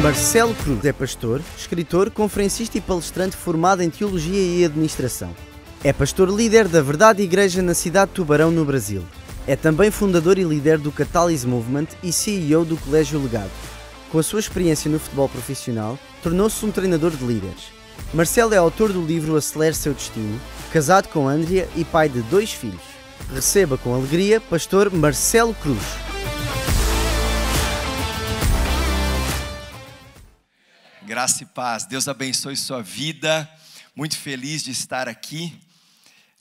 Marcelo Cruz é pastor, escritor, conferencista e palestrante formado em Teologia e Administração. É pastor líder da Verdade Igreja na cidade de Tubarão, no Brasil. É também fundador e líder do Catalyst Movement e CEO do Colégio Legado. Com a sua experiência no futebol profissional, tornou-se um treinador de líderes. Marcelo é autor do livro Acelere Seu Destino, casado com Andrea e pai de 2 filhos. Receba com alegria pastor Marcelo Cruz. Graça e paz, Deus abençoe sua vida, muito feliz de estar aqui,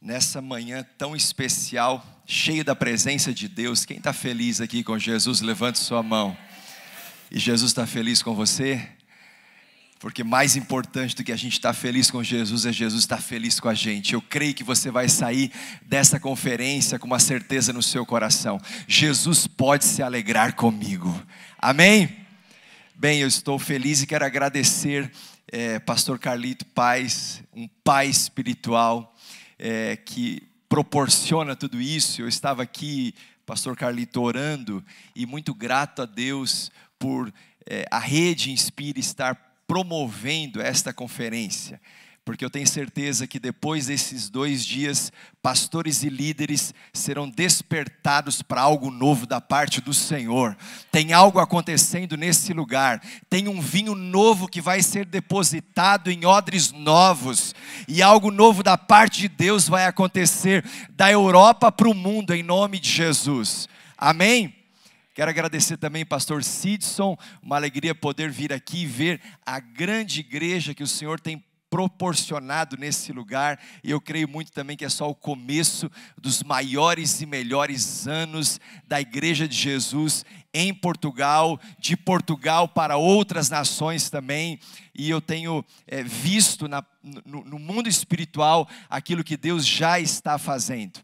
nessa manhã tão especial, cheio da presença de Deus. Quem está feliz aqui com Jesus, levante sua mão. E Jesus está feliz com você? Porque mais importante do que a gente estar feliz com Jesus, é Jesus estar feliz com a gente. Eu creio que você vai sair dessa conferência com uma certeza no seu coração: Jesus pode se alegrar comigo, amém? Bem, eu estou feliz e quero agradecer pastor Carlito Paes, um pai espiritual que proporciona tudo isso. Eu estava aqui, pastor Carlito, orando e muito grato a Deus por a Rede Inspire estar promovendo esta conferência, porque eu tenho certeza que depois desses 2 dias, pastores e líderes serão despertados para algo novo da parte do Senhor. Tem algo acontecendo nesse lugar, tem um vinho novo que vai ser depositado em odres novos, e algo novo da parte de Deus vai acontecer, da Europa para o mundo, em nome de Jesus, amém? Quero agradecer também pastor Sidson, uma alegria poder vir aqui e ver a grande igreja que o Senhor tem proporcionado nesse lugar, e eu creio muito também que é só o começo dos maiores e melhores anos da Igreja de Jesus em Portugal, de Portugal para outras nações também, e eu tenho visto no mundo espiritual aquilo que Deus já está fazendo.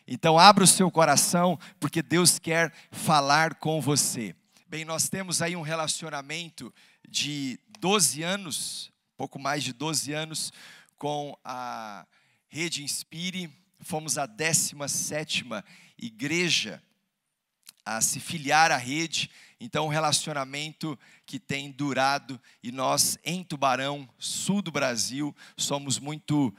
Então abra o seu coração, porque Deus quer falar com você. Bem, nós temos aí um relacionamento de 12 anos, pouco mais de 12 anos, com a Rede Inspire. Fomos a 17ª igreja a se filiar à rede. Então, um relacionamento que tem durado, e nós em Tubarão, sul do Brasil, somos muito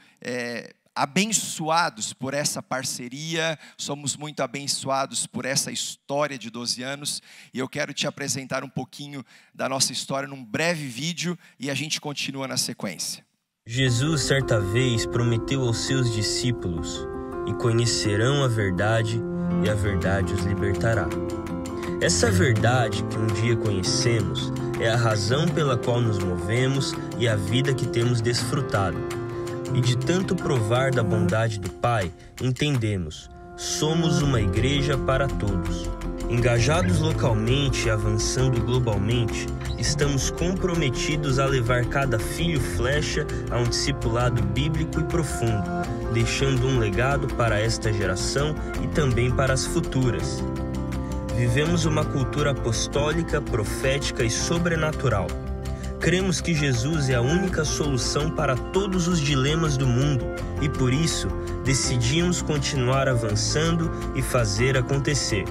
abençoados por essa parceria, somos muito abençoados por essa história de 12 anos, e eu quero te apresentar um pouquinho da nossa história num breve vídeo, e a gente continua na sequência. Jesus certa vez prometeu aos seus discípulos: e conhecerão a verdade, e a verdade os libertará. Essa verdade que um dia conhecemos é a razão pela qual nos movemos e a vida que temos desfrutado. E de tanto provar da bondade do Pai, entendemos: somos uma igreja para todos. Engajados localmente e avançando globalmente, estamos comprometidos a levar cada filho flecha a um discipulado bíblico e profundo, deixando um legado para esta geração e também para as futuras. Vivemos uma cultura apostólica, profética e sobrenatural. Cremos que Jesus é a única solução para todos os dilemas do mundo, e por isso decidimos continuar avançando e fazer acontecer.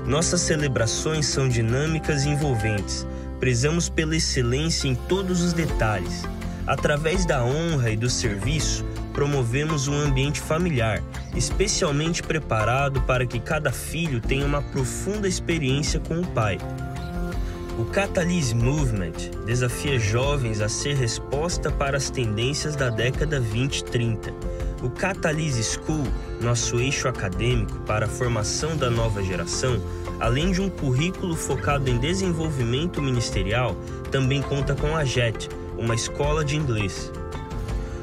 Nossas celebrações são dinâmicas e envolventes. Prezamos pela excelência em todos os detalhes. Através da honra e do serviço, promovemos um ambiente familiar, especialmente preparado para que cada filho tenha uma profunda experiência com o Pai. O Catalyst Movement desafia jovens a ser resposta para as tendências da década 20-30. O Catalyst School, nosso eixo acadêmico para a formação da nova geração, além de um currículo focado em desenvolvimento ministerial, também conta com a JET, uma escola de inglês.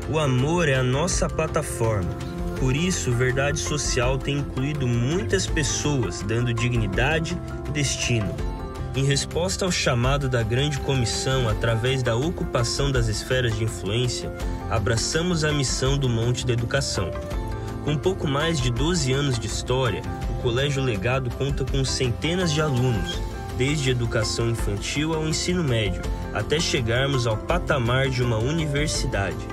O amor é a nossa plataforma. Por isso, Verdade Social tem incluído muitas pessoas, dando dignidade e destino. Em resposta ao chamado da Grande Comissão através da ocupação das esferas de influência, abraçamos a missão do Monte da Educação. Com pouco mais de 12 anos de história, o Colégio Legado conta com centenas de alunos, desde educação infantil ao ensino médio, até chegarmos ao patamar de uma universidade.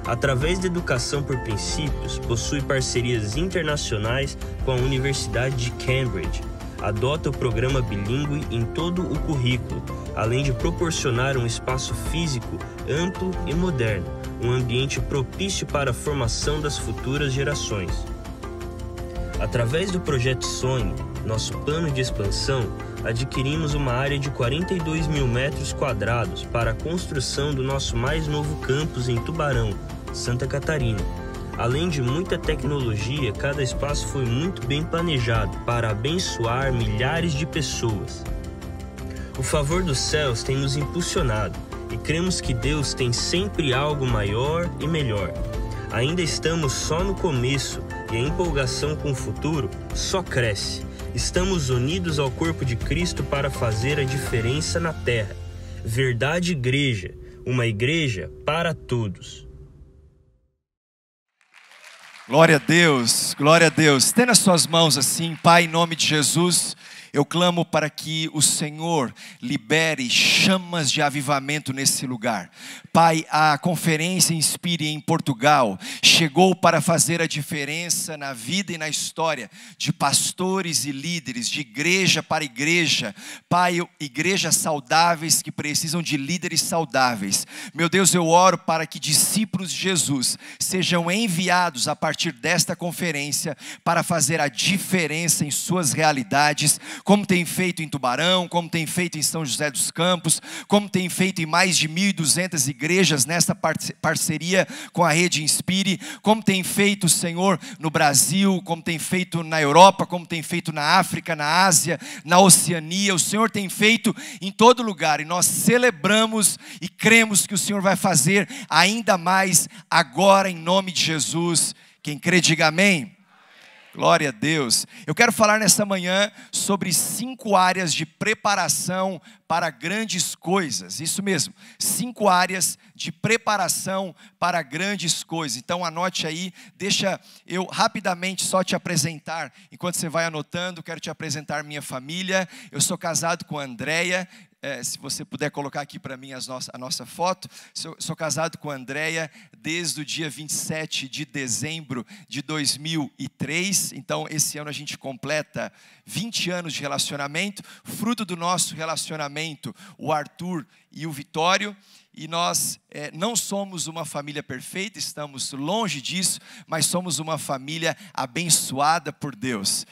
Através da educação por princípios, possui parcerias internacionais com a Universidade de Cambridge, adota o programa bilíngue em todo o currículo, além de proporcionar um espaço físico amplo e moderno, um ambiente propício para a formação das futuras gerações. Através do Projeto Sonho, nosso plano de expansão, adquirimos uma área de 42 mil metros quadrados para a construção do nosso mais novo campus em Tubarão, Santa Catarina. Além de muita tecnologia, cada espaço foi muito bem planejado para abençoar milhares de pessoas. O favor dos céus tem nos impulsionado e cremos que Deus tem sempre algo maior e melhor. Ainda estamos só no começo e a empolgação com o futuro só cresce. Estamos unidos ao corpo de Cristo para fazer a diferença na terra. Verdade Igreja, uma igreja para todos. Glória a Deus, glória a Deus. Estenda as suas mãos assim, Pai, em nome de Jesus. Eu clamo para que o Senhor libere chamas de avivamento nesse lugar. Pai, a conferência Inspire em Portugal chegou para fazer a diferença na vida e na história de pastores e líderes, de igreja para igreja. Pai, igrejas saudáveis que precisam de líderes saudáveis. Meu Deus, eu oro para que discípulos de Jesus sejam enviados a partir desta conferência para fazer a diferença em suas realidades, como tem feito em Tubarão, como tem feito em São José dos Campos, como tem feito em mais de 1.200 igrejas nessa parceria com a Rede Inspire, como tem feito, Senhor, no Brasil, como tem feito na Europa, como tem feito na África, na Ásia, na Oceania. O Senhor tem feito em todo lugar e nós celebramos e cremos que o Senhor vai fazer ainda mais agora em nome de Jesus. Quem crê, diga amém. Glória a Deus. Eu quero falar nessa manhã sobre 5 áreas de preparação para grandes coisas. Isso mesmo, 5 áreas de preparação para grandes coisas. Então anote aí, deixa eu rapidamente só te apresentar. Enquanto você vai anotando, quero te apresentar minha família. Eu sou casado com a Andréia. Se você puder colocar aqui para mim a nossa foto. Sou casado com a Andréia desde o dia 27 de dezembro de 2003. Então, esse ano a gente completa 20 anos de relacionamento. Fruto do nosso relacionamento, o Arthur e o Vitório. E nós não somos uma família perfeita, estamos longe disso, mas somos uma família abençoada por Deus.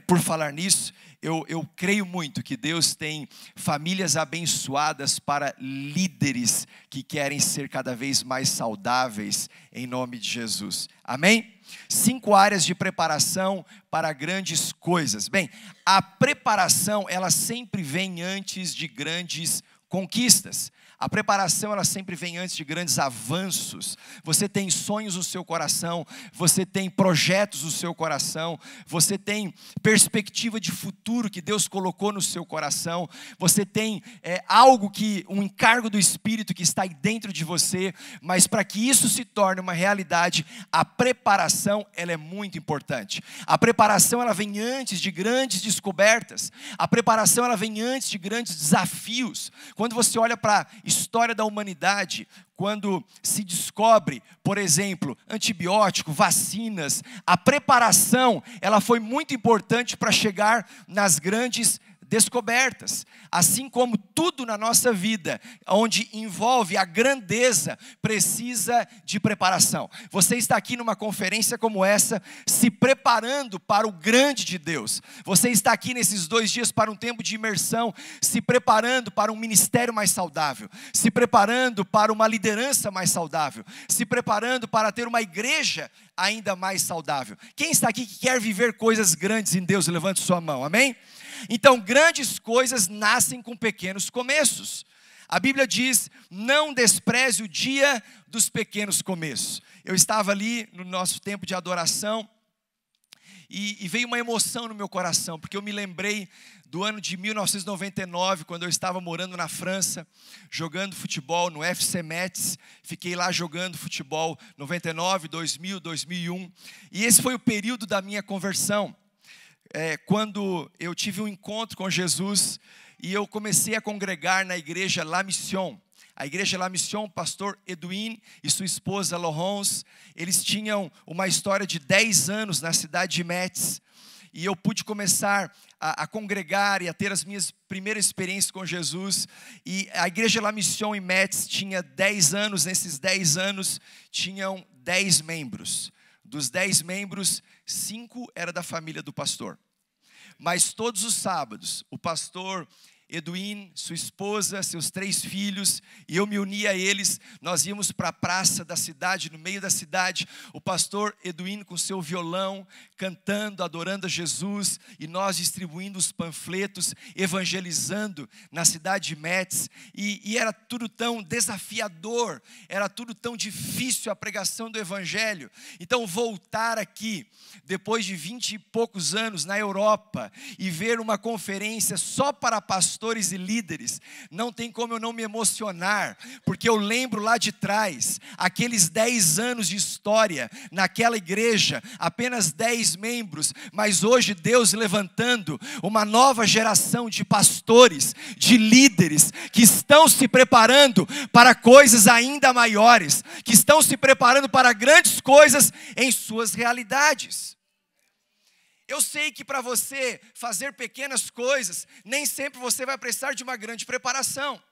Por falar nisso, eu creio muito que Deus tem famílias abençoadas para líderes que querem ser cada vez mais saudáveis em nome de Jesus. Amém? 5 áreas de preparação para grandes coisas. Bem, a preparação, ela sempre vem antes de grandes conquistas. A preparação, ela sempre vem antes de grandes avanços. Você tem sonhos no seu coração, você tem projetos no seu coração, você tem perspectiva de futuro que Deus colocou no seu coração, você tem algo um encargo do Espírito que está aí dentro de você, mas para que isso se torne uma realidade, a preparação, ela é muito importante. A preparação, ela vem antes de grandes descobertas. A preparação, ela vem antes de grandes desafios. Quando você olha para história da humanidade, quando se descobre, por exemplo, antibiótico, vacinas, a preparação, ela foi muito importante para chegar nas grandes descobertas. Assim como tudo na nossa vida, onde envolve a grandeza, precisa de preparação. Você está aqui numa conferência como essa, se preparando para o grande de Deus. Você está aqui nesses 2 dias para um tempo de imersão, se preparando para um ministério mais saudável, se preparando para uma liderança mais saudável, se preparando para ter uma igreja ainda mais saudável. Quem está aqui que quer viver coisas grandes em Deus? Levante sua mão, amém? Então, grandes coisas nascem com pequenos começos. A Bíblia diz, não despreze o dia dos pequenos começos. Eu estava ali no nosso tempo de adoração e veio uma emoção no meu coração, porque eu me lembrei do ano de 1999, quando eu estava morando na França, jogando futebol no FC Metz. Fiquei lá jogando futebol 99, 2000, 2001. E esse foi o período da minha conversão. Quando eu tive um encontro com Jesus e eu comecei a congregar na igreja La Mission. A igreja La Mission, o pastor Edwin e sua esposa Laurence, eles tinham uma história de 10 anos na cidade de Metz. e eu pude começar a congregar e a ter as minhas primeiras experiências com Jesus. E a Igreja La Mission em Metz tinha 10 anos, nesses 10 anos tinham 10 membros. Dos 10 membros, 5 era da família do pastor. Mas todos os sábados, o pastor Edwin, sua esposa, seus 3 filhos, e eu me uni a eles. Nós íamos para a praça da cidade, no meio da cidade, o pastor Edwin com seu violão, cantando, adorando a Jesus, e nós distribuindo os panfletos, evangelizando na cidade de Metz, e era tudo tão desafiador, era tudo tão difícil a pregação do evangelho. Então voltar aqui, depois de 20 e poucos anos na Europa, e ver uma conferência só para pastores e líderes, não tem como eu não me emocionar, porque eu lembro lá de trás, aqueles 10 anos de história, naquela igreja, apenas 10 membros, mas hoje Deus levantando uma nova geração de pastores, de líderes, que estão se preparando para coisas ainda maiores, que estão se preparando para grandes coisas em suas realidades. Eu sei que para você fazer pequenas coisas, nem sempre você vai precisar de uma grande preparação.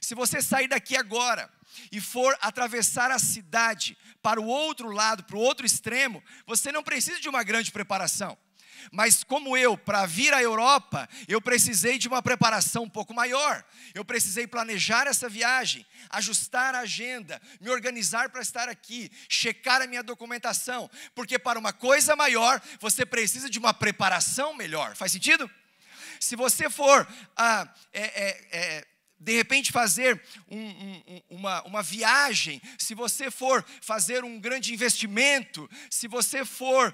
Se você sair daqui agora e for atravessar a cidade para o outro lado, para o outro extremo, você não precisa de uma grande preparação. Mas como eu, para vir à Europa, eu precisei de uma preparação um pouco maior. Eu precisei planejar essa viagem, ajustar a agenda, me organizar para estar aqui, checar a minha documentação. Porque para uma coisa maior, você precisa de uma preparação melhor. Faz sentido? Se você for de repente fazer uma viagem, se você for fazer um grande investimento, se você for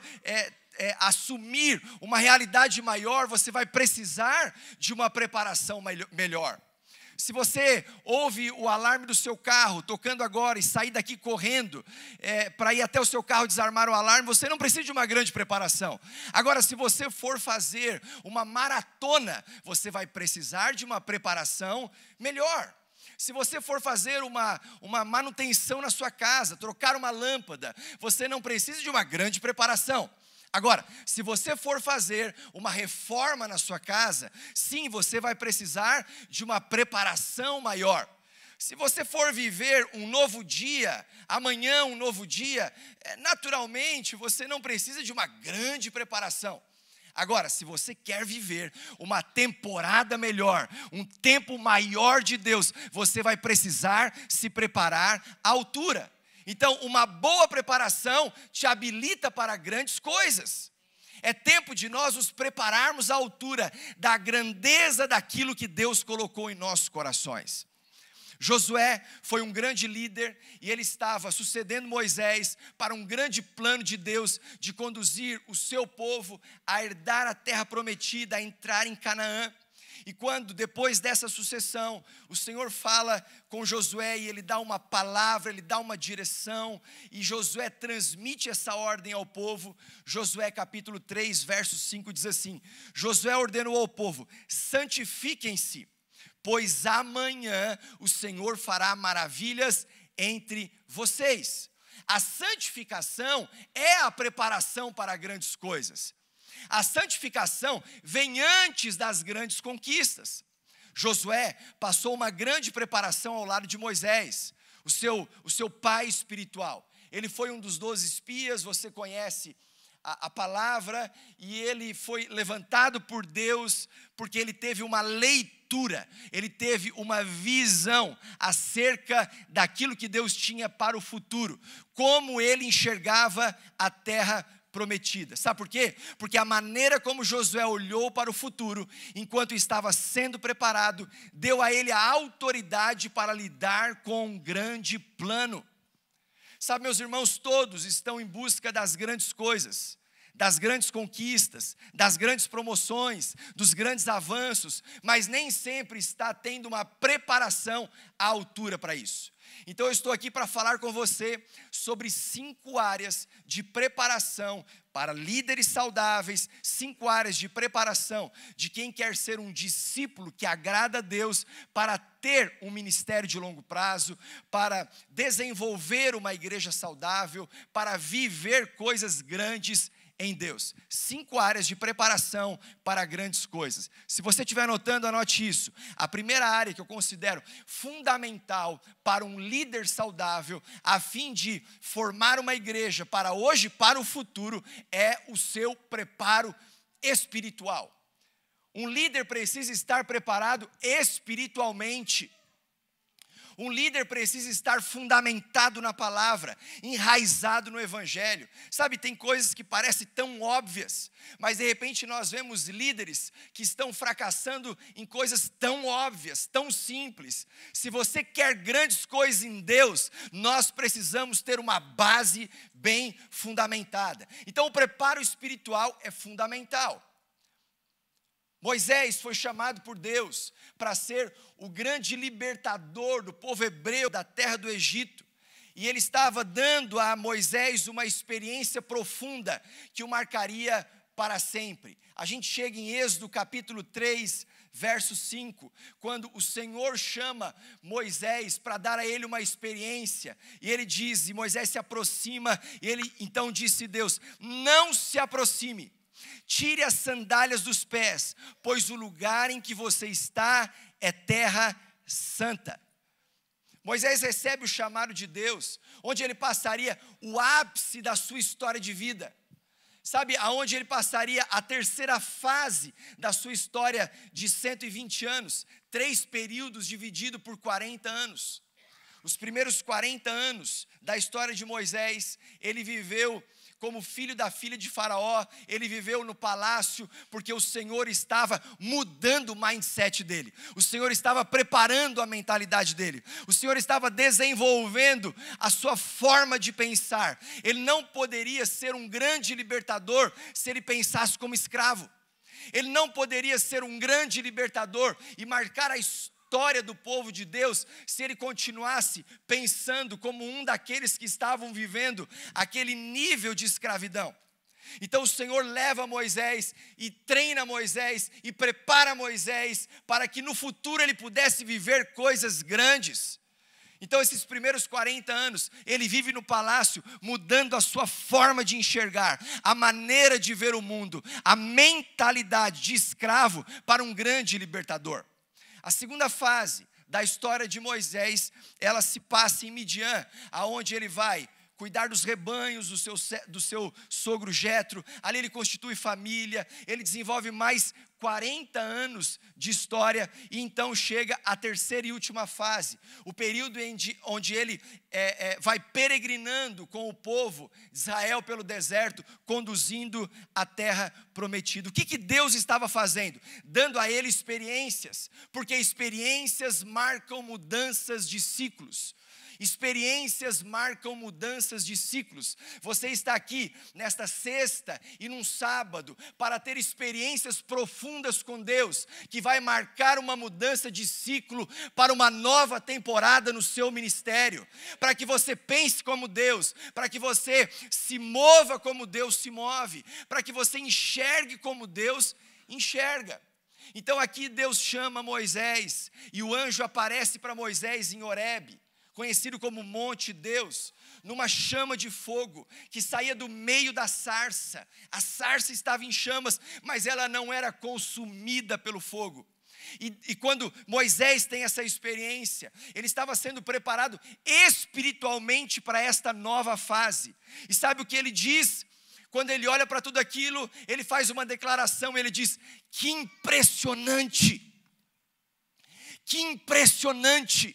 assumir uma realidade maior, você vai precisar de uma preparação melhor. Se você ouve o alarme do seu carro tocando agora e sair daqui correndo para ir até o seu carro desarmar o alarme, você não precisa de uma grande preparação. Agora, se você for fazer uma maratona, você vai precisar de uma preparação melhor. Se você for fazer uma manutenção na sua casa, trocar uma lâmpada, você não precisa de uma grande preparação. Agora, se você for fazer uma reforma na sua casa, sim, você vai precisar de uma preparação maior. Se você for viver um novo dia, amanhã um novo dia, naturalmente você não precisa de uma grande preparação. Agora, se você quer viver uma temporada melhor, um tempo maior de Deus, você vai precisar se preparar à altura. Então, uma boa preparação te habilita para grandes coisas. É tempo de nós nos prepararmos à altura da grandeza daquilo que Deus colocou em nossos corações. Josué foi um grande líder e ele estava sucedendo Moisés para um grande plano de Deus de conduzir o seu povo a herdar a terra prometida, a entrar em Canaã. E quando, depois dessa sucessão, o Senhor fala com Josué e ele dá uma palavra, ele dá uma direção, e Josué transmite essa ordem ao povo. Josué capítulo 3, verso 5 diz assim: Josué ordenou ao povo: santifiquem-se, pois amanhã o Senhor fará maravilhas entre vocês. A santificação é a preparação para grandes coisas. A santificação vem antes das grandes conquistas. Josué passou uma grande preparação ao lado de Moisés, o seu pai espiritual. Ele foi um dos 12 espias, você conhece a palavra, e ele foi levantado por Deus, porque ele teve uma leitura, ele teve uma visão acerca daquilo que Deus tinha para o futuro, como ele enxergava a terra prometida. Sabe por quê? Porque a maneira como Josué olhou para o futuro, enquanto estava sendo preparado, deu a ele a autoridade para lidar com um grande plano. Sabe, meus irmãos, todos estão em busca das grandes coisas, das grandes conquistas, das grandes promoções, dos grandes avanços, mas nem sempre está tendo uma preparação à altura para isso. Então eu estou aqui para falar com você sobre 5 áreas de preparação para líderes saudáveis, 5 áreas de preparação de quem quer ser um discípulo que agrada a Deus, para ter um ministério de longo prazo, para desenvolver uma igreja saudável, para viver coisas grandes em Deus. 5 áreas de preparação para grandes coisas. Se você estiver anotando, anote isso. A primeira área que eu considero fundamental para um líder saudável, a fim de formar uma igreja para hoje e para o futuro, é o seu preparo espiritual. Um líder precisa estar preparado espiritualmente. Um líder precisa estar fundamentado na palavra, enraizado no evangelho. Sabe, tem coisas que parecem tão óbvias, mas de repente nós vemos líderes que estão fracassando em coisas tão óbvias, tão simples. Se você quer grandes coisas em Deus, nós precisamos ter uma base bem fundamentada. Então o preparo espiritual é fundamental. Moisés foi chamado por Deus para ser o grande libertador do povo hebreu da terra do Egito. E ele estava dando a Moisés uma experiência profunda que o marcaria para sempre. A gente chega em Êxodo capítulo 3, verso 5, quando o Senhor chama Moisés para dar a ele uma experiência. E ele diz, e Moisés se aproxima, e ele então disse Deus, não se aproxime. Tire as sandálias dos pés, pois o lugar em que você está é terra santa. Moisés recebe o chamado de Deus, onde ele passaria o ápice da sua história de vida. Sabe, aonde ele passaria a terceira fase da sua história de 120 anos. 3 períodos divididos por 40 anos. Os primeiros 40 anos da história de Moisés, ele viveu como filho da filha de Faraó, ele viveu no palácio, porque o Senhor estava mudando o mindset dele, o Senhor estava preparando a mentalidade dele, o Senhor estava desenvolvendo a sua forma de pensar. Ele não poderia ser um grande libertador se ele pensasse como escravo, ele não poderia ser um grande libertador e marcar a história do povo de Deus se ele continuasse pensando como um daqueles que estavam vivendo aquele nível de escravidão. Então o Senhor leva Moisés e treina Moisés e prepara Moisés para que no futuro ele pudesse viver coisas grandes. Então esses primeiros 40 anos, ele vive no palácio, mudando a sua forma de enxergar, a maneira de ver o mundo, a mentalidade de escravo para um grande libertador. A segunda fase da história de Moisés, ela se passa em Midian, aonde ele vai cuidar dos rebanhos do seu sogro Jetro. Ali ele constitui família, ele desenvolve mais 40 anos de história e então chega à terceira e última fase, o período onde ele vai peregrinando com o povo de Israel pelo deserto, conduzindo a terra prometida. O que Deus estava fazendo? Dando a ele experiências, porque experiências marcam mudanças de ciclos. Experiências marcam mudanças de ciclos. Você está aqui nesta sexta e num sábado para ter experiências profundas com Deus, que vai marcar uma mudança de ciclo para uma nova temporada no seu ministério, para que você pense como Deus, para que você se mova como Deus se move, para que você enxergue como Deus enxerga. Então aqui Deus chama Moisés e o anjo aparece para Moisés em Horebe, conhecido como Monte Deus, numa chama de fogo que saía do meio da sarça. A sarça estava em chamas, mas ela não era consumida pelo fogo. E quando Moisés tem essa experiência, ele estava sendo preparado espiritualmente para esta nova fase. E sabe o que ele diz? Quando ele olha para tudo aquilo, ele faz uma declaração, ele diz, que impressionante, que impressionante.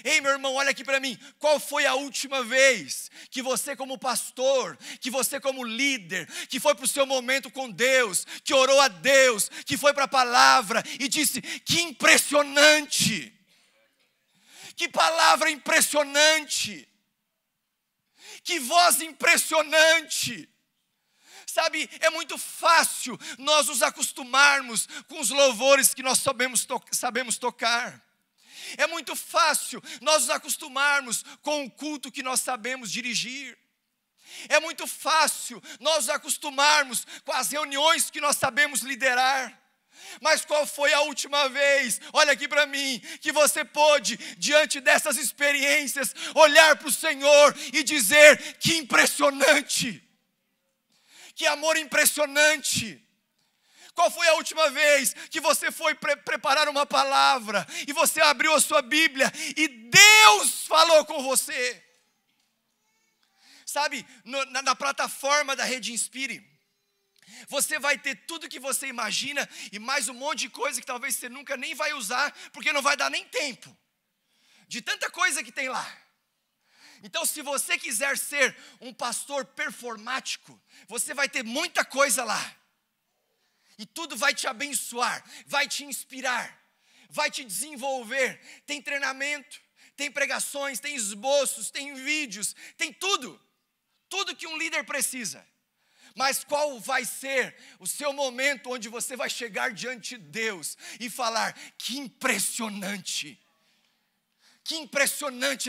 Ei, meu irmão, olha aqui para mim, qual foi a última vez que você como pastor, que você como líder, que foi para o seu momento com Deus, que orou a Deus, que foi para a palavra e disse, que impressionante, que palavra impressionante, que voz impressionante. Sabe, é muito fácil nós nos acostumarmos com os louvores que nós sabemos tocar. É muito fácil nós nos acostumarmos com o culto que nós sabemos dirigir. É muito fácil nós nos acostumarmos com as reuniões que nós sabemos liderar. Mas qual foi a última vez, olha aqui para mim, que você pôde, diante dessas experiências, olhar para o Senhor e dizer, que impressionante, Que amor impressionante! Qual foi a última vez que você foi preparar uma palavra e você abriu a sua Bíblia e Deus falou com você? Sabe, na plataforma da Rede Inspire, você vai ter tudo que você imagina e mais um monte de coisa que talvez você nunca nem vai usar, porque não vai dar nem tempo de tanta coisa que tem lá. Então, se você quiser ser um pastor performático, você vai ter muita coisa lá. E tudo vai te abençoar, vai te inspirar, vai te desenvolver. Tem treinamento, tem pregações, tem esboços, tem vídeos, tem tudo. Tudo que um líder precisa. Mas qual vai ser o seu momento onde você vai chegar diante de Deus e falar: que impressionante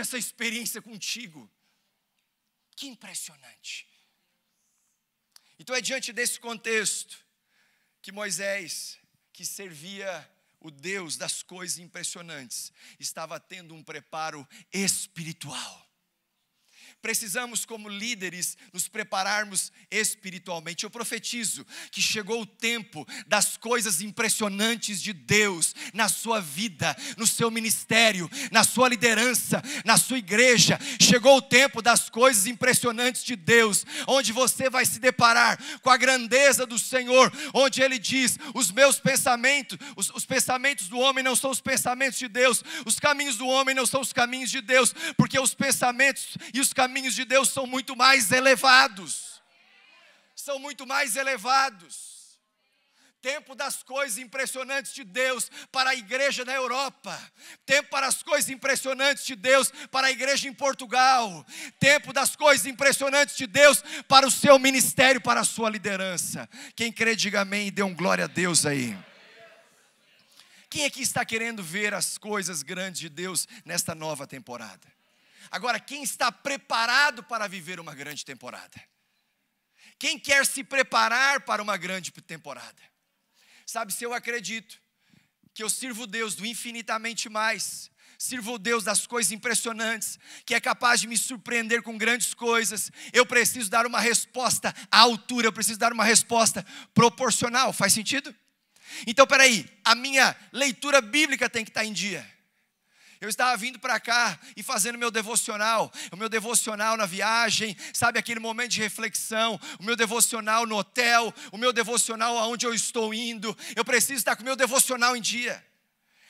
essa experiência contigo. Que impressionante. Então é diante desse contexto que Moisés, que servia o Deus das coisas impressionantes, estava tendo um preparo espiritual. Precisamos, como líderes, nos prepararmos espiritualmente. Eu profetizo que chegou o tempo das coisas impressionantes de Deus na sua vida, no seu ministério, na sua liderança, na sua igreja. Chegou o tempo das coisas impressionantes de Deus, onde você vai se deparar com a grandeza do Senhor, onde Ele diz: os meus pensamentos, os pensamentos do homem não são os pensamentos de Deus, os caminhos do homem não são os caminhos de Deus, porque os pensamentos e os caminhos de Deus são muito mais elevados. São muito mais elevados. Tempo das coisas impressionantes de Deus para a igreja na Europa. Tempo para as coisas impressionantes de Deus para a igreja em Portugal. Tempo das coisas impressionantes de Deus para o seu ministério, para a sua liderança. Quem crê, diga amém e dê um glória a Deus aí. Quem aqui está querendo ver as coisas grandes de Deus nesta nova temporada? Agora, quem está preparado para viver uma grande temporada? Quem quer se preparar para uma grande temporada? Sabe, se eu acredito que eu sirvo o Deus do infinitamente mais, sirvo o Deus das coisas impressionantes, que é capaz de me surpreender com grandes coisas, eu preciso dar uma resposta à altura, eu preciso dar uma resposta proporcional. Faz sentido? Então, peraí, a minha leitura bíblica tem que estar em dia. Eu estava vindo para cá e fazendo meu devocional, o meu devocional na viagem, sabe, aquele momento de reflexão, o meu devocional no hotel, o meu devocional aonde eu estou indo. Eu preciso estar com o meu devocional em dia.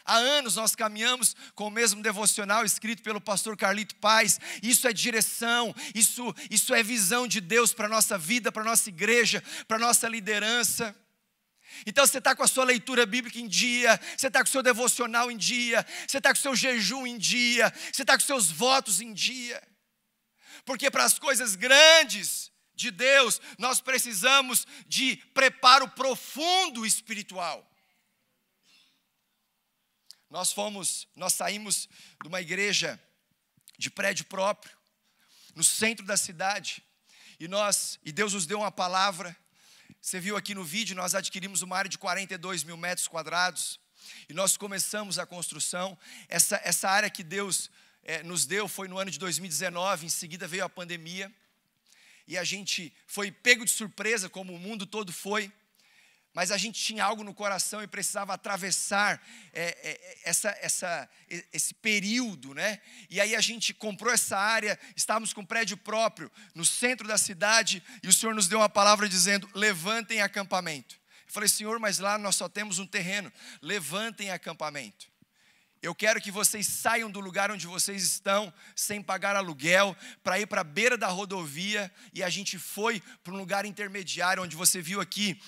Há anos nós caminhamos com o mesmo devocional escrito pelo pastor Carlito Paz. Isso é direção, isso é visão de Deus para a nossa vida, para a nossa igreja, para a nossa liderança. Então você está com a sua leitura bíblica em dia, você está com o seu devocional em dia, você está com o seu jejum em dia, você está com os seus votos em dia. Porque para as coisas grandes de Deus, nós precisamos de preparo profundo espiritual. Nós saímos de uma igreja de prédio próprio, no centro da cidade, e Deus nos deu uma palavra. Você viu aqui no vídeo, nós adquirimos uma área de 42 mil metros quadrados e nós começamos a construção. Essa área que Deus nos deu foi no ano de 2019, em seguida veio a pandemia e a gente foi pego de surpresa, como o mundo todo foi, mas a gente tinha algo no coração e precisava atravessar esse período, né? E aí a gente comprou essa área, estávamos com um prédio próprio no centro da cidade e o Senhor nos deu uma palavra dizendo: levantem acampamento. Eu falei: Senhor, mas lá nós só temos um terreno. Levantem acampamento. Eu quero que vocês saiam do lugar onde vocês estão, sem pagar aluguel, para ir para a beira da rodovia. E a gente foi para um lugar intermediário, onde você viu aqui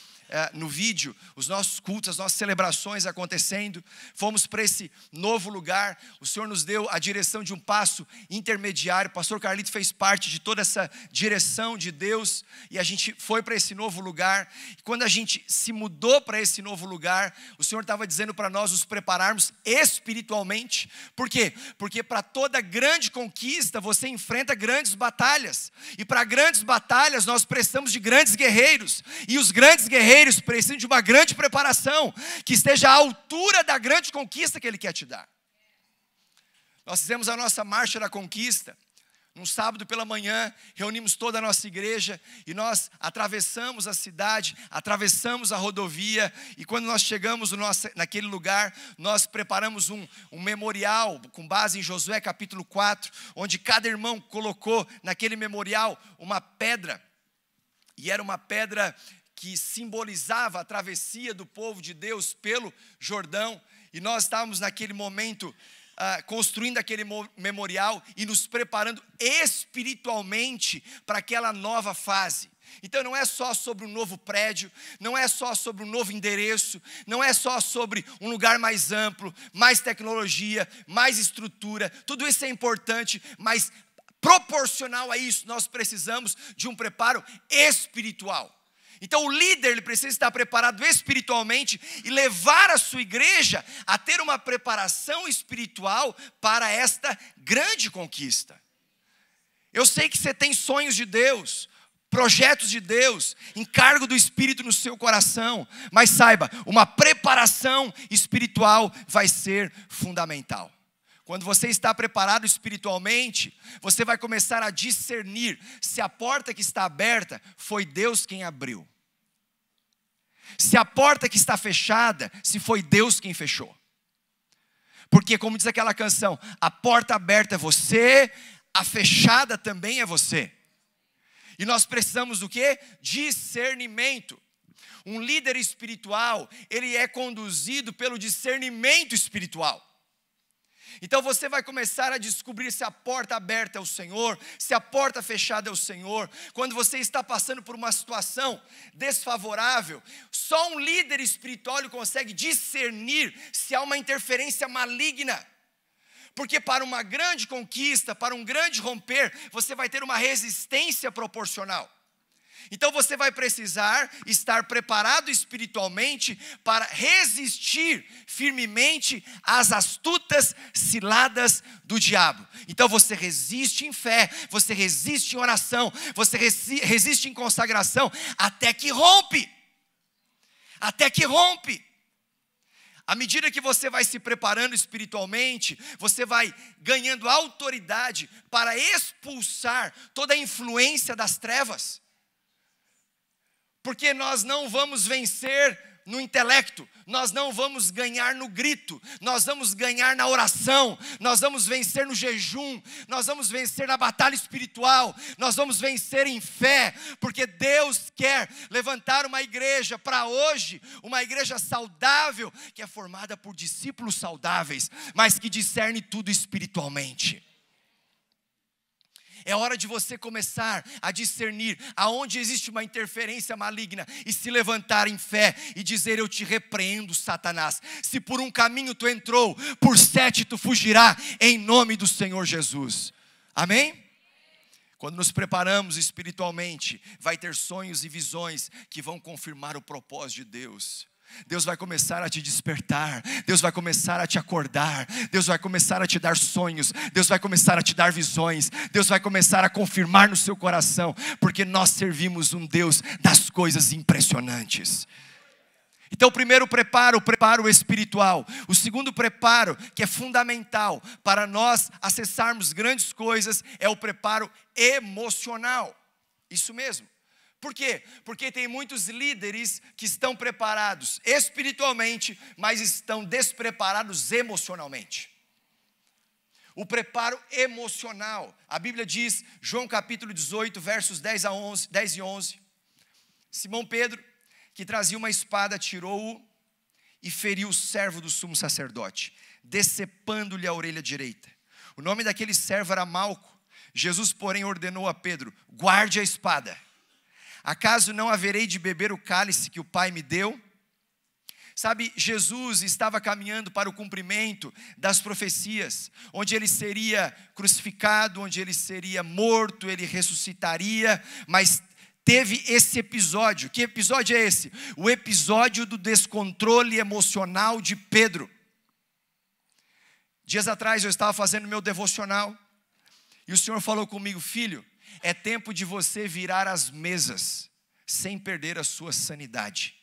no vídeo, os nossos cultos, as nossas celebrações acontecendo. Fomos para esse novo lugar. O Senhor nos deu a direção de um passo intermediário. O pastor Carlito fez parte de toda essa direção de Deus. E a gente foi para esse novo lugar. E quando a gente se mudou para esse novo lugar, o Senhor estava dizendo para nós nos prepararmos espiritualmente. Por quê? Porque para toda grande conquista você enfrenta grandes batalhas. E para grandes batalhas nós precisamos de grandes guerreiros. E os grandes guerreiros precisam de uma grande preparação, que esteja à altura da grande conquista que Ele quer te dar. Nós fizemos a nossa marcha da conquista Num sábado pela manhã, reunimos toda a nossa igreja e nós atravessamos a cidade, atravessamos a rodovia, e quando nós chegamos naquele lugar, nós preparamos um memorial com base em Josué capítulo 4, onde cada irmão colocou naquele memorial uma pedra, e era uma pedra que simbolizava a travessia do povo de Deus pelo Jordão, e nós estávamos naquele momento construindo aquele memorial e nos preparando espiritualmente para aquela nova fase. Então não é só sobre um novo prédio, não é só sobre um novo endereço, não é só sobre um lugar mais amplo, mais tecnologia, mais estrutura, tudo isso é importante, mas proporcional a isso, nós precisamos de um preparo espiritual. Então o líder ele precisa estar preparado espiritualmente e levar a sua igreja a ter uma preparação espiritual para esta grande conquista. Eu sei que você tem sonhos de Deus, projetos de Deus, encargo do Espírito no seu coração, mas saiba, uma preparação espiritual vai ser fundamental. Quando você está preparado espiritualmente, você vai começar a discernir se a porta que está aberta foi Deus quem abriu. Se a porta que está fechada, se foi Deus quem fechou. Porque como diz aquela canção, a porta aberta é você, a fechada também é você. E nós precisamos do quê? Discernimento. Um líder espiritual, ele é conduzido pelo discernimento espiritual. Então você vai começar a descobrir se a porta aberta é o Senhor, se a porta fechada é o Senhor. Quando você está passando por uma situação desfavorável, só um líder espiritual consegue discernir se há uma interferência maligna. Porque para uma grande conquista, para um grande romper, você vai ter uma resistência proporcional. Então você vai precisar estar preparado espiritualmente para resistir firmemente às astutas ciladas do diabo. Então você resiste em fé, você resiste em oração, você resiste em consagração, até que rompe. Até que rompe. À medida que você vai se preparando espiritualmente, você vai ganhando autoridade para expulsar toda a influência das trevas. Porque nós não vamos vencer no intelecto, nós não vamos ganhar no grito, nós vamos ganhar na oração, nós vamos vencer no jejum, nós vamos vencer na batalha espiritual, nós vamos vencer em fé, porque Deus quer levantar uma igreja para hoje, uma igreja saudável, que é formada por discípulos saudáveis, mas que discerne tudo espiritualmente. É hora de você começar a discernir aonde existe uma interferência maligna e se levantar em fé e dizer: eu te repreendo, Satanás. Se por um caminho tu entrou, por 7 tu fugirá, em nome do Senhor Jesus. Amém? Quando nos preparamos espiritualmente, vai ter sonhos e visões que vão confirmar o propósito de Deus. Deus vai começar a te despertar, Deus vai começar a te acordar, Deus vai começar a te dar sonhos, Deus vai começar a te dar visões, Deus vai começar a confirmar no seu coração, porque nós servimos um Deus das coisas impressionantes. Então o primeiro preparo, o preparo espiritual. O segundo preparo, que é fundamental para nós acessarmos grandes coisas, é o preparo emocional. Isso mesmo. Por quê? Porque tem muitos líderes que estão preparados espiritualmente, mas estão despreparados emocionalmente. O preparo emocional. A Bíblia diz, João capítulo 18, versos 10 e 11. Simão Pedro, que trazia uma espada, tirou-o e feriu o servo do sumo sacerdote, decepando-lhe a orelha direita. O nome daquele servo era Malco. Jesus, porém, ordenou a Pedro: guarde a espada. Acaso não haverei de beber o cálice que o Pai me deu? Sabe, Jesus estava caminhando para o cumprimento das profecias, onde ele seria crucificado, onde ele seria morto, ele ressuscitaria, mas teve esse episódio. Que episódio é esse? O episódio do descontrole emocional de Pedro. Dias atrás eu estava fazendo meu devocional, e o Senhor falou comigo: filho, é tempo de você virar as mesas, sem perder a sua sanidade.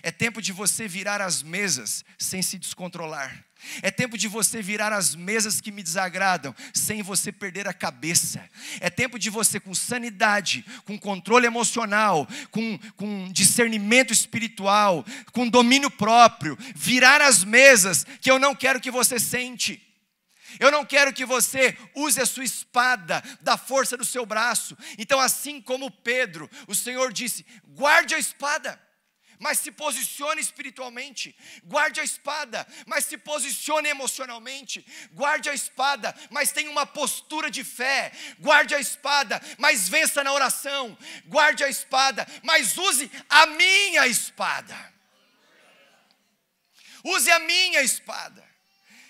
É tempo de você virar as mesas sem se descontrolar. É tempo de você virar as mesas que me desagradam, sem você perder a cabeça. É tempo de você, com sanidade, com controle emocional, com discernimento espiritual, com domínio próprio, virar as mesas que eu não quero que você sente. Eu não quero que você use a sua espada da força do seu braço. Então, assim como Pedro, o Senhor disse, guarde a espada, mas se posicione espiritualmente. Guarde a espada, mas se posicione emocionalmente. Guarde a espada, mas tenha uma postura de fé. Guarde a espada, mas vença na oração. Guarde a espada, mas use a minha espada. Use a minha espada.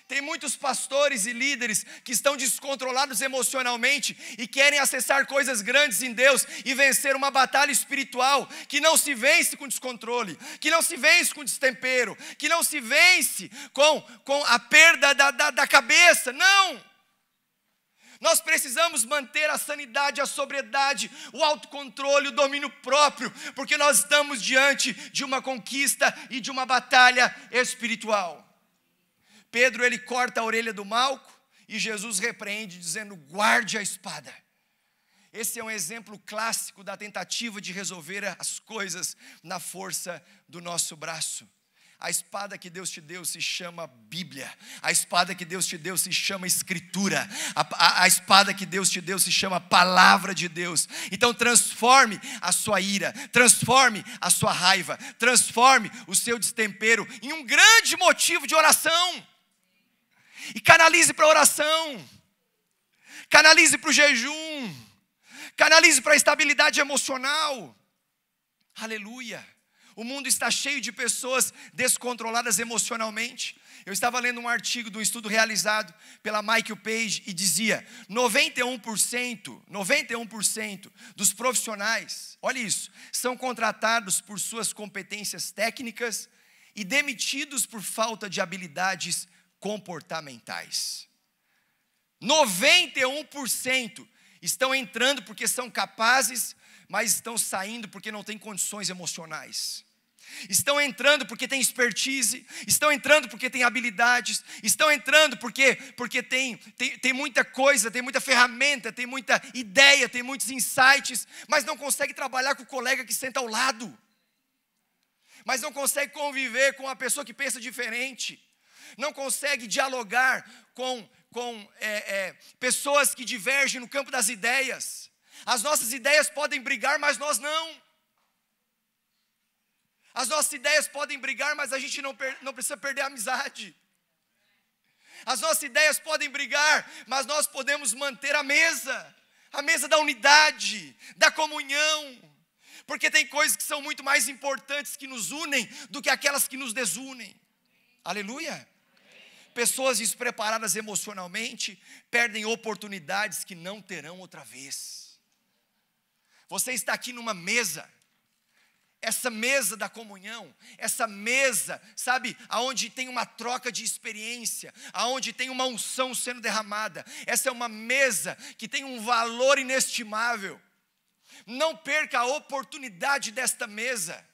Tem muitos pastores e líderes que estão descontrolados emocionalmente e querem acessar coisas grandes em Deus e vencer uma batalha espiritual que não se vence com descontrole, que não se vence com destempero, que não se vence com a perda da cabeça. Não! Nós precisamos manter a sanidade, a sobriedade, o autocontrole, o domínio próprio, porque nós estamos diante de uma conquista e de uma batalha espiritual. Pedro, ele corta a orelha do Malco e Jesus repreende dizendo, guarde a espada. Esse é um exemplo clássico da tentativa de resolver as coisas na força do nosso braço. A espada que Deus te deu se chama Bíblia. A espada que Deus te deu se chama Escritura. A espada que Deus te deu se chama Palavra de Deus. Então transforme a sua ira, transforme a sua raiva, transforme o seu destempero em um grande motivo de oração. E canalize para a oração, canalize para o jejum, canalize para a estabilidade emocional. Aleluia! O mundo está cheio de pessoas descontroladas emocionalmente. Eu estava lendo um artigo de um estudo realizado pela Michael Page e dizia, 91% dos profissionais, olha isso, são contratados por suas competências técnicas e demitidos por falta de habilidades comportamentais. 91% estão entrando porque são capazes, mas estão saindo porque não têm condições emocionais. Estão entrando porque têm expertise, estão entrando porque têm habilidades, estão entrando porque tem muita coisa, tem muita ferramenta, tem muita ideia, tem muitos insights, mas não consegue trabalhar com o colega que senta ao lado, mas não consegue conviver com a pessoa que pensa diferente, não consegue dialogar com pessoas que divergem no campo das ideias. As nossas ideias podem brigar, mas nós não. As nossas ideias podem brigar, mas a gente não precisa perder a amizade. As nossas ideias podem brigar, mas nós podemos manter a mesa da unidade, da comunhão, porque tem coisas que são muito mais importantes que nos unem do que aquelas que nos desunem. Aleluia! Pessoas despreparadas emocionalmente perdem oportunidades que não terão outra vez. Você está aqui numa mesa, essa mesa da comunhão, essa mesa, sabe, aonde tem uma troca de experiência, aonde tem uma unção sendo derramada. Essa é uma mesa que tem um valor inestimável. Não perca a oportunidade desta mesa,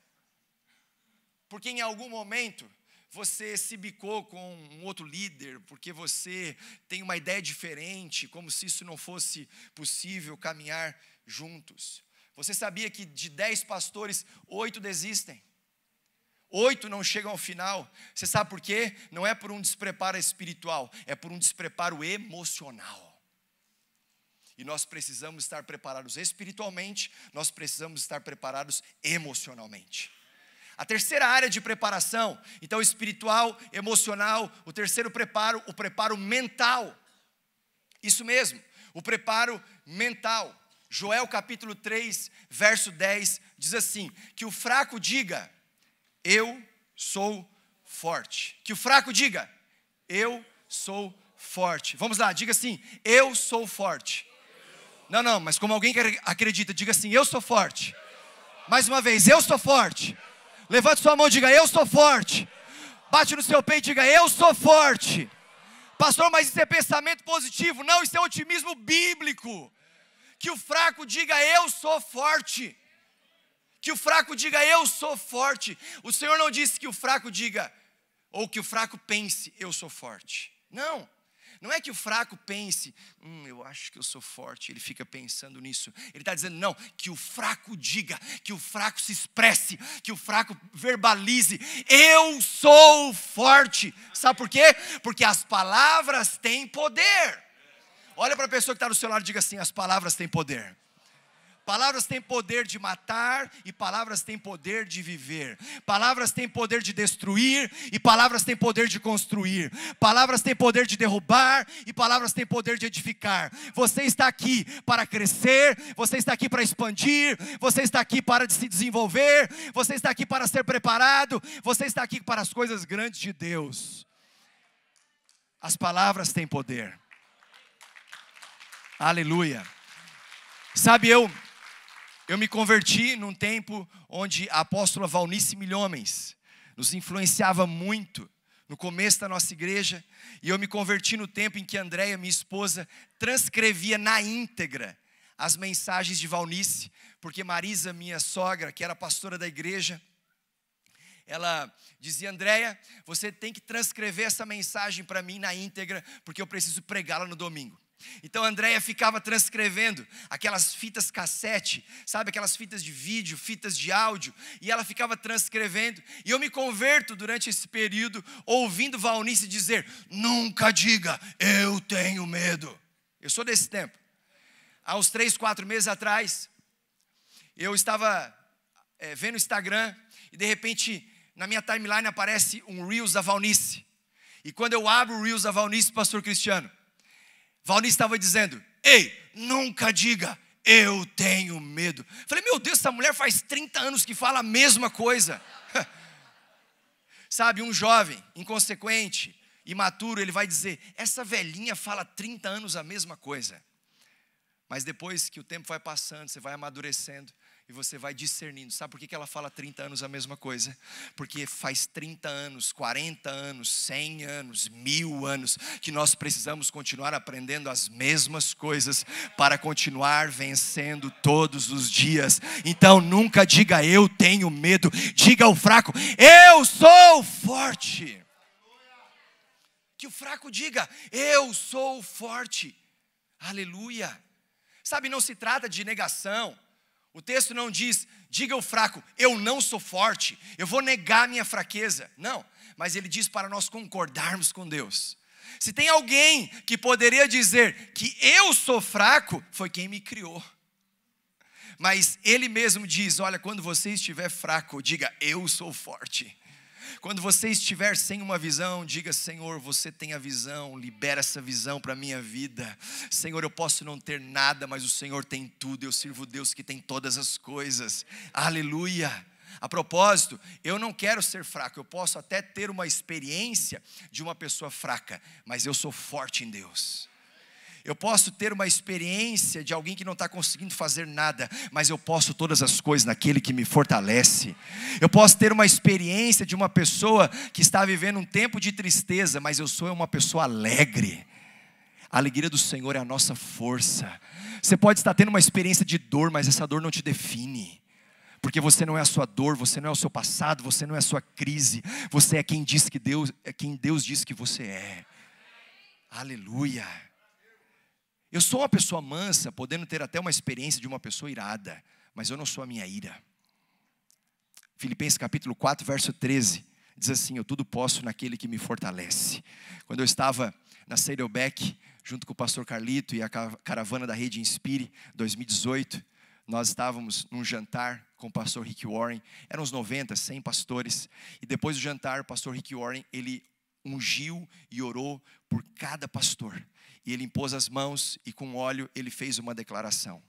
porque em algum momento você se bicou com um outro líder, porque você tem uma ideia diferente, como se isso não fosse possível caminhar juntos. Você sabia que de 10 pastores, 8 desistem? 8 não chegam ao final. Você sabe por quê? Não é por um despreparo espiritual, é por um despreparo emocional. E nós precisamos estar preparados espiritualmente, nós precisamos estar preparados emocionalmente. A terceira área de preparação, então espiritual, emocional, o terceiro preparo, o preparo mental. Isso mesmo, o preparo mental. Joel capítulo 3, verso 10, diz assim, que o fraco diga, eu sou forte. Que o fraco diga, eu sou forte. Vamos lá, diga assim, eu sou forte. Não, mas como alguém que acredita, diga assim, eu sou forte. Mais uma vez, eu sou forte. Levante sua mão e diga, eu sou forte. Bate no seu peito e diga, eu sou forte. Pastor, mas isso é pensamento positivo. Não, isso é otimismo bíblico. Que o fraco diga, eu sou forte. Que o fraco diga, eu sou forte. O Senhor não disse que o fraco diga, ou que o fraco pense, eu sou forte. Não. Não é que o fraco pense, eu acho que eu sou forte. Ele fica pensando nisso. Ele está dizendo, não, que o fraco diga, que o fraco se expresse, que o fraco verbalize, eu sou forte. Sabe por quê? Porque as palavras têm poder. Olha para a pessoa que está do seu lado e diga assim, as palavras têm poder. Palavras têm poder de matar e palavras têm poder de viver. Palavras têm poder de destruir e palavras têm poder de construir. Palavras têm poder de derrubar e palavras têm poder de edificar. Você está aqui para crescer, você está aqui para expandir, você está aqui para se desenvolver, você está aqui para ser preparado, você está aqui para as coisas grandes de Deus. As palavras têm poder. Aleluia. Sabe, eu me converti num tempo onde a apóstola Valnice Milhomens nos influenciava muito no começo da nossa igreja. E eu me converti no tempo em que Andréia, minha esposa, transcrevia na íntegra as mensagens de Valnice. Porque Marisa, minha sogra, que era pastora da igreja, ela dizia, Andréia, você tem que transcrever essa mensagem para mim na íntegra, porque eu preciso pregá-la no domingo. Então a Andréia ficava transcrevendo aquelas fitas cassete, sabe, aquelas fitas de vídeo, fitas de áudio, e ela ficava transcrevendo, e eu me converto durante esse período, ouvindo Valnice dizer, nunca diga, eu tenho medo. Eu sou desse tempo. Há uns 3, 4 meses atrás, eu estava vendo o Instagram, e de repente, na minha timeline aparece um Reels da Valnice, e quando eu abro o Reels da Valnice, pastor Cristiano, Valnice estava dizendo, ei, nunca diga, eu tenho medo. Falei, meu Deus, essa mulher faz 30 anos que fala a mesma coisa. Sabe, um jovem, inconsequente, imaturo, ele vai dizer, essa velhinha fala 30 anos a mesma coisa. Mas depois que o tempo vai passando, você vai amadurecendo e você vai discernindo. Sabe por que ela fala 30 anos a mesma coisa? Porque faz 30 anos, 40 anos, 100 anos, 1000 anos que nós precisamos continuar aprendendo as mesmas coisas para continuar vencendo todos os dias. Então nunca diga eu tenho medo, diga ao fraco, eu sou forte. Que o fraco diga, eu sou forte. Aleluia. Sabe, não se trata de negação. O texto não diz, diga ao fraco, eu não sou forte, eu vou negar minha fraqueza. Não, mas ele diz para nós concordarmos com Deus. Se tem alguém que poderia dizer que eu sou fraco, foi quem me criou. Mas ele mesmo diz, olha, quando você estiver fraco, diga, eu sou forte. Quando você estiver sem uma visão, diga, Senhor, você tem a visão, libera essa visão para a minha vida. Senhor, eu posso não ter nada, mas o Senhor tem tudo, eu sirvo o Deus que tem todas as coisas. Aleluia. A propósito, eu não quero ser fraco, eu posso até ter uma experiência de uma pessoa fraca, mas eu sou forte em Deus. Eu posso ter uma experiência de alguém que não está conseguindo fazer nada, mas eu posso todas as coisas naquele que me fortalece. Eu posso ter uma experiência de uma pessoa que está vivendo um tempo de tristeza, mas eu sou uma pessoa alegre. A alegria do Senhor é a nossa força. Você pode estar tendo uma experiência de dor, mas essa dor não te define. Porque você não é a sua dor, você não é o seu passado, você não é a sua crise. Você é quem Deus diz que você é. Aleluia. Eu sou uma pessoa mansa, podendo ter até uma experiência de uma pessoa irada, mas eu não sou a minha ira. Filipenses capítulo 4, verso 13, diz assim, eu tudo posso naquele que me fortalece. Quando eu estava na Seidelbeck, junto com o pastor Carlito e a caravana da Rede Inspire, 2018, nós estávamos num jantar com o pastor Rick Warren, eram uns 90, 100 pastores, e depois do jantar, o pastor Rick Warren, ele ungiu e orou por cada pastor. E ele impôs as mãos e com óleo ele fez uma declaração.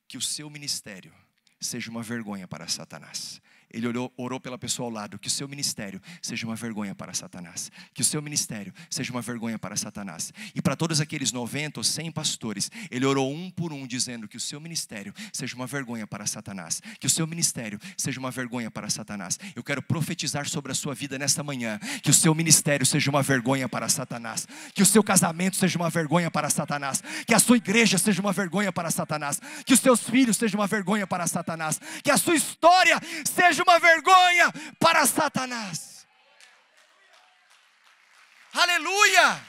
Que o seu ministério seja uma vergonha para Satanás. Ele orou pela pessoa ao lado, que o seu ministério seja uma vergonha para Satanás. Que o seu ministério seja uma vergonha para Satanás. E para todos aqueles 90 ou 100 pastores, ele orou um por um, dizendo que o seu ministério seja uma vergonha para Satanás. Que o seu ministério seja uma vergonha para Satanás. Eu quero profetizar sobre a sua vida nesta manhã, que o seu ministério seja uma vergonha para Satanás. Que o seu casamento seja uma vergonha para Satanás. Que a sua igreja seja uma vergonha para Satanás. Que os seus filhos sejam uma vergonha para Satanás. Que a sua história seja uma vergonha para Satanás. Aleluia!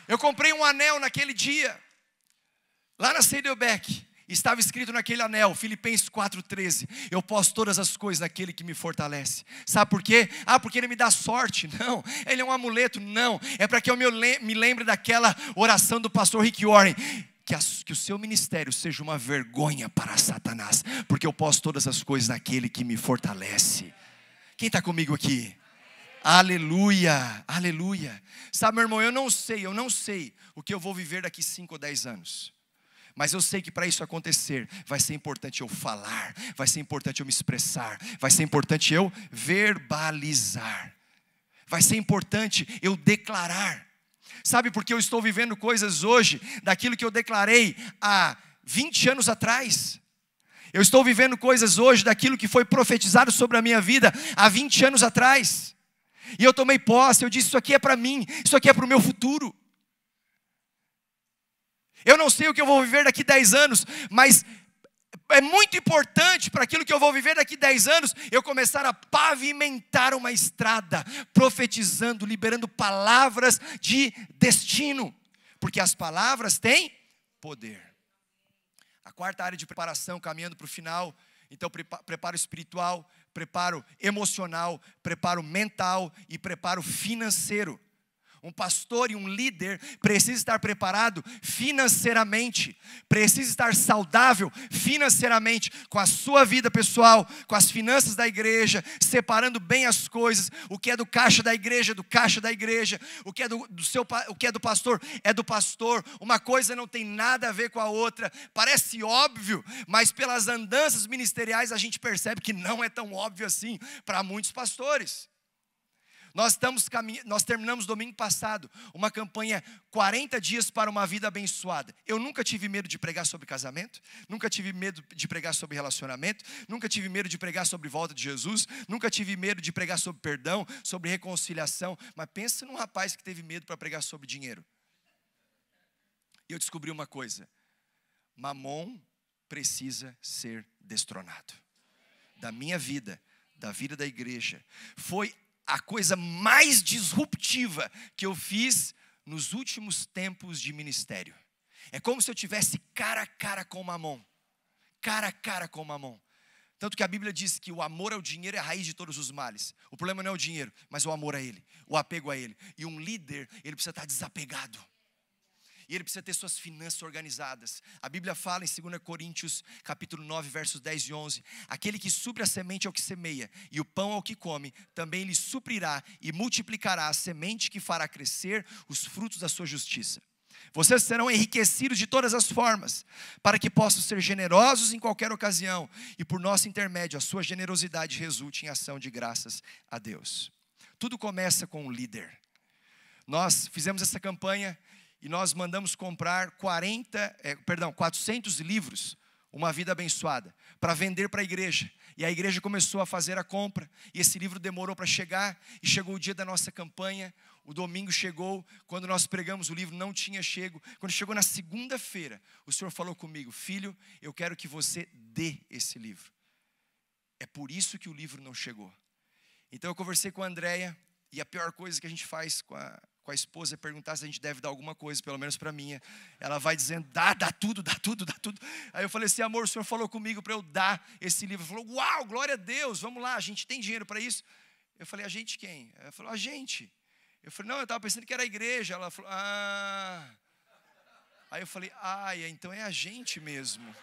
Eu comprei um anel naquele dia, lá na Seidelbeck. Estava escrito naquele anel, Filipenses 4,13: eu posso todas as coisas naquele que me fortalece. Sabe por quê? Porque ele me dá sorte. Não, ele é um amuleto. Não, é para que eu me lembre daquela oração do pastor Rick Warren: que o seu ministério seja uma vergonha para Satanás, porque eu posso todas as coisas naquele que me fortalece. Quem está comigo aqui? Aleluia, aleluia. Sabe, meu irmão, eu não sei o que eu vou viver daqui 5 ou 10 anos. Mas eu sei que para isso acontecer, vai ser importante eu falar, vai ser importante eu me expressar, vai ser importante eu verbalizar, vai ser importante eu declarar. Sabe por que eu estou vivendo coisas hoje daquilo que eu declarei há 20 anos atrás? Eu estou vivendo coisas hoje daquilo que foi profetizado sobre a minha vida há 20 anos atrás. E eu tomei posse, eu disse: isso aqui é para mim, isso aqui é para o meu futuro. Eu não sei o que eu vou viver daqui 10 anos, mas é muito importante para aquilo que eu vou viver daqui 10 anos, eu começar a pavimentar uma estrada, profetizando, liberando palavras de destino, porque as palavras têm poder. A quarta área de preparação, caminhando para o final, então preparo espiritual, preparo emocional, preparo mental e preparo financeiro. Um pastor e um líder precisa estar preparado financeiramente, precisa estar saudável financeiramente, com a sua vida pessoal, com as finanças da igreja, separando bem as coisas, o que é do caixa da igreja, do caixa da igreja, o que é do pastor, é do pastor. Uma coisa não tem nada a ver com a outra, parece óbvio, mas pelas andanças ministeriais a gente percebe que não é tão óbvio assim para muitos pastores. Nós terminamos domingo passado uma campanha 40 dias para uma vida abençoada. Eu nunca tive medo de pregar sobre casamento, nunca tive medo de pregar sobre relacionamento, nunca tive medo de pregar sobre volta de Jesus, nunca tive medo de pregar sobre perdão, sobre reconciliação. Mas pensa num rapaz que teve medo para pregar sobre dinheiro. E eu descobri uma coisa: Mamon precisa ser destronado. Da minha vida, da vida da igreja. Foi a coisa mais disruptiva que eu fiz nos últimos tempos de ministério. É como se eu tivesse cara a cara com Mamon. Cara a cara com Mamon. Tanto que a Bíblia diz que o amor ao dinheiro é a raiz de todos os males. O problema não é o dinheiro, mas o amor a ele, o apego a ele. E um líder, ele precisa estar desapegado. E ele precisa ter suas finanças organizadas. A Bíblia fala em 2 Coríntios, capítulo 9, versos 10 e 11. Aquele que supre a semente ao que semeia, e o pão ao que come, também lhe suprirá e multiplicará a semente que fará crescer os frutos da sua justiça. Vocês serão enriquecidos de todas as formas, para que possam ser generosos em qualquer ocasião, e por nosso intermédio a sua generosidade resulte em ação de graças a Deus. Tudo começa com um líder. Nós fizemos essa campanha e nós mandamos comprar 400 livros, Uma Vida Abençoada, para vender para a igreja. E a igreja começou a fazer a compra, e esse livro demorou para chegar, e chegou o dia da nossa campanha, o domingo chegou, quando nós pregamos o livro não tinha chego. Quando chegou na segunda-feira, o Senhor falou comigo: filho, eu quero que você dê esse livro. É por isso que o livro não chegou. Então eu conversei com a Andréia, e a pior coisa que a gente faz com a esposa é perguntar se a gente deve dar alguma coisa, pelo menos para mim. Ela vai dizendo: dá tudo. Aí eu falei assim: amor, o Senhor falou comigo para eu dar esse livro. Ela falou: uau, glória a Deus, vamos lá, a gente tem dinheiro para isso? Eu falei: a gente quem? Ela falou: a gente. Eu falei: não, eu estava pensando que era a igreja. Ela falou: ah. Aí eu falei: então é a gente mesmo.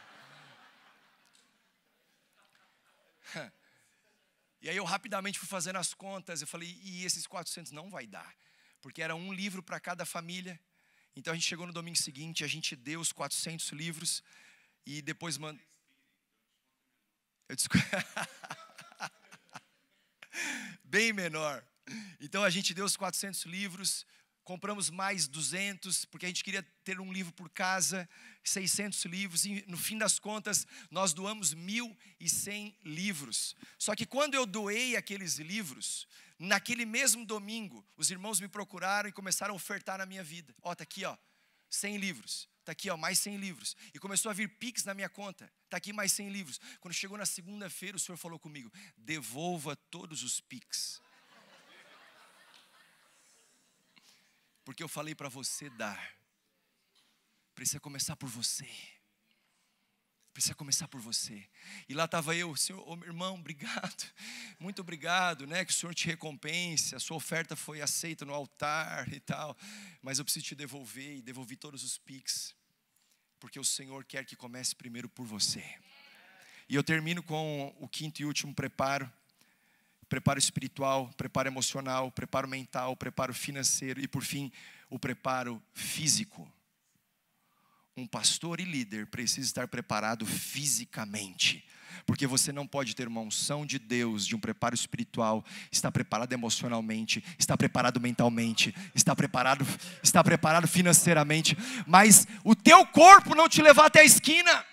E aí eu rapidamente fui fazendo as contas. Eu falei: e esses 400 não vai dar, porque era um livro para cada família. Então a gente chegou no domingo seguinte, a gente deu os 400 livros e depois Bem menor. Então a gente deu os 400 livros, compramos mais 200, porque a gente queria ter um livro por casa, 600 livros, e no fim das contas, nós doamos 1.100 livros. Só que quando eu doei aqueles livros, naquele mesmo domingo, os irmãos me procuraram e começaram a ofertar na minha vida. Ó, tá aqui, ó, 100 livros. Tá aqui, ó, mais 100 livros. E começou a vir Pix na minha conta. Tá aqui mais 100 livros. Quando chegou na segunda-feira, o Senhor falou comigo: devolva todos os Pix. Porque eu falei para você dar. Precisa começar por você. Precisa começar por você. E lá estava eu, Senhor, oh, meu irmão, obrigado. Muito obrigado, né? Que o Senhor te recompense. A sua oferta foi aceita no altar e tal. Mas eu preciso te devolver. E devolvi todos os Pix. Porque o Senhor quer que comece primeiro por você. E eu termino com o quinto e último preparo. Preparo espiritual, preparo emocional, preparo mental, preparo financeiro e, por fim, o preparo físico. Um pastor e líder precisa estar preparado fisicamente, porque você não pode ter uma unção de Deus, de um preparo espiritual, estar preparado emocionalmente, estar preparado mentalmente, estar preparado financeiramente, mas o teu corpo não te levar até a esquina.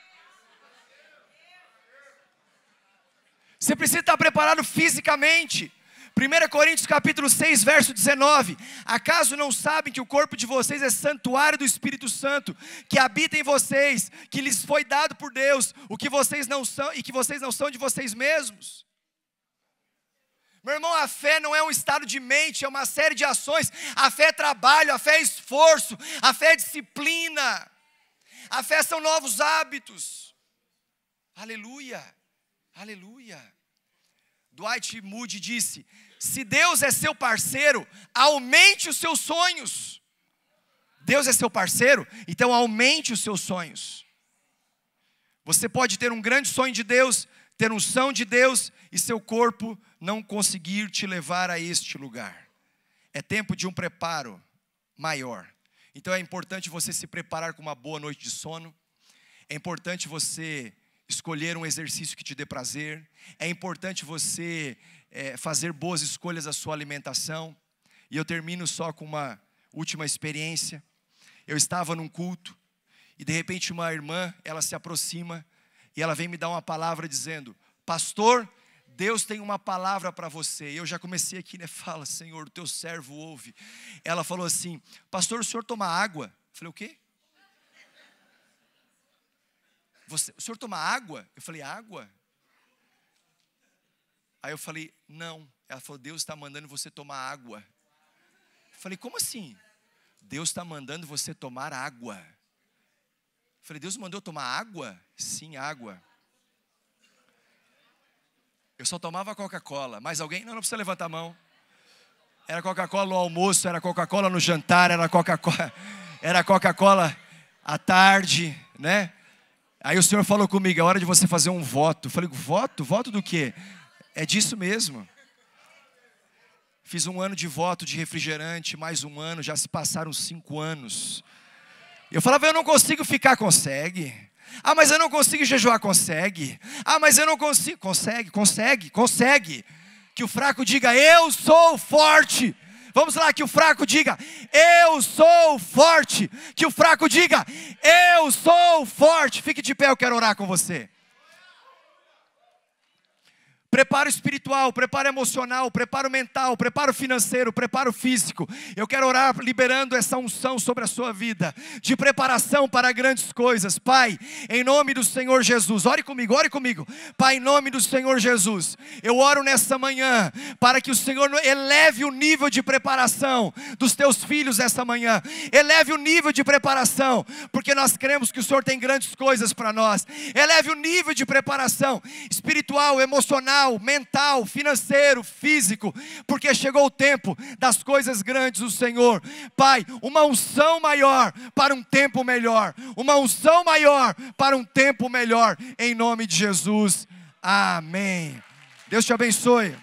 Você precisa estar preparado fisicamente. 1 Coríntios capítulo 6, verso 19. Acaso não sabem que o corpo de vocês é santuário do Espírito Santo, que habita em vocês, que lhes foi dado por Deus, o que vocês não são e que vocês não são de vocês mesmos? Meu irmão, a fé não é um estado de mente, é uma série de ações. A fé é trabalho, a fé é esforço, a fé é disciplina. A fé são novos hábitos. Aleluia, aleluia. Dwight Moody disse: se Deus é seu parceiro, aumente os seus sonhos. Deus é seu parceiro, então aumente os seus sonhos. Você pode ter um grande sonho de Deus, ter unção de Deus, e seu corpo não conseguir te levar a este lugar. É tempo de um preparo maior. Então é importante você se preparar com uma boa noite de sono. É importante você escolher um exercício que te dê prazer. É importante você fazer boas escolhas da sua alimentação. E eu termino só com uma última experiência. Eu estava num culto e de repente uma irmã, ela se aproxima e ela vem me dar uma palavra dizendo: pastor, Deus tem uma palavra para você. E eu já comecei aqui, né? Fala, Senhor, o teu servo ouve. Ela falou assim: pastor, o senhor toma água? Eu falei: o quê? O senhor toma água? Eu falei: água? Aí eu falei: não. Ela falou: Deus está mandando você tomar água. Eu falei: como assim? Deus está mandando você tomar água. Eu falei: Deus mandou eu tomar água? Sim, água. Eu só tomava Coca-Cola. Mais alguém? Não precisa levantar a mão. Era Coca-Cola no almoço, era Coca-Cola no jantar, era Coca-Cola à tarde, né? Aí o Senhor falou comigo: é hora de você fazer um voto. Eu falei: voto? Voto do quê? É disso mesmo. Fiz um ano de voto de refrigerante, mais um ano, já se passaram 5 anos. Eu falava: eu não consigo ficar, consegue. Ah, mas eu não consigo jejuar, consegue. Ah, mas eu não consigo, consegue. Que o fraco diga: eu sou forte. Vamos lá, que o fraco diga: eu sou forte. Que o fraco diga: eu sou forte. Fique de pé, eu quero orar com você. Preparo espiritual, preparo emocional, preparo mental, preparo financeiro, preparo físico. Eu quero orar liberando essa unção sobre a sua vida, de preparação para grandes coisas. Pai, em nome do Senhor Jesus, ore comigo. Pai, em nome do Senhor Jesus, eu oro nessa manhã para que o Senhor eleve o nível de preparação dos teus filhos essa manhã. Eleve o nível de preparação, porque nós cremos que o Senhor tem grandes coisas para nós. Eleve o nível de preparação espiritual, emocional, mental, financeiro, físico, porque chegou o tempo das coisas grandes do Senhor. Pai, uma unção maior para um tempo melhor, uma unção maior para um tempo melhor, em nome de Jesus, amém. Deus te abençoe.